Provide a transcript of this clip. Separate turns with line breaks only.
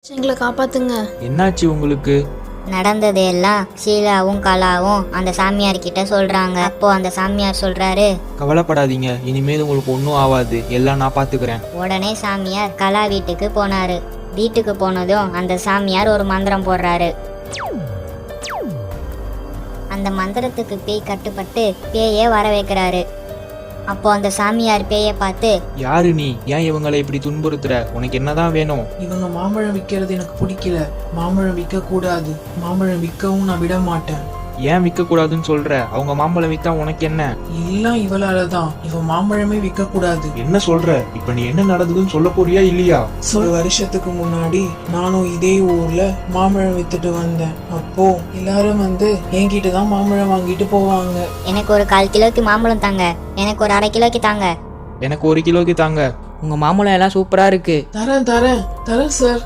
எங்களை காப்பாத்துங்க.
என்னாச்சு உங்களுக்கு?
நடந்தது எல்லாம் ஷீலாவும் கலாவும் அந்த சாமியார் கிட்ட சொல்றாங்க. அப்போ அந்த சாமியார் சொல்றாரு,
கவலைப்படாதீங்க, இனிமேல் உங்களுக்கு ஒன்றும் ஆகாது, எல்லாம் நான் பார்த்துக்கிறேன்.
உடனே சாமியார் கலா வீட்டுக்கு போனாரு. வீட்டுக்கு போனதும் அந்த சாமியார் ஒரு மந்திரம் போடுறாரு. அந்த மந்திரத்துக்கு பேய் கட்டுப்பட்டு பேயே வர வைக்கிறாரு. அப்போ அந்த சாமியார் பேயை பார்த்து,
யாரு நீ? ஏன் இவங்களை இப்படி துன்புறுத்துற? உனக்கு என்னதான் வேணும்?
இவங்க மாம்பழம் விற்கிறது எனக்கு பிடிக்கல. மாம்பழம் விற்க கூடாது. மாம்பழம் விற்கவும் நான் விட மாட்டேன்.
ஏன் விற்க கூடாதுன்னு சொல்ற? அவங்க மாம்பழம் வித்தா உனக்கு என்ன?
எல்லாம் இவளாலதான். இவ மாம்பழமே விற்க கூடாது.
என்ன சொல்ற? இப்ப நீ என்ன நடந்ததுன்னு சொல்ல போறியா இல்லையா?
ஒரு வருஷத்துக்கு முன்னாடி நானும் இதே ஊர்ல மாம்பழம் வித்துட்டு வந்தேன். அப்போ எல்லாரும் வந்து என்கிட்ட தான் மாம்பழம் வாங்கிட்டு போவாங்க.
எனக்கு ஒரு 1/4 கிலோக்கு மாம்பழம் தாங்க, எனக்கு ஒரு 1/2 கிலோக்கு தாங்க.
எனக்கு 1 கிலோக்கு தாங்க.
உங்க மாம்பழம் எல்லாம் சூப்பரா இருக்கு.
தரேன் சார்.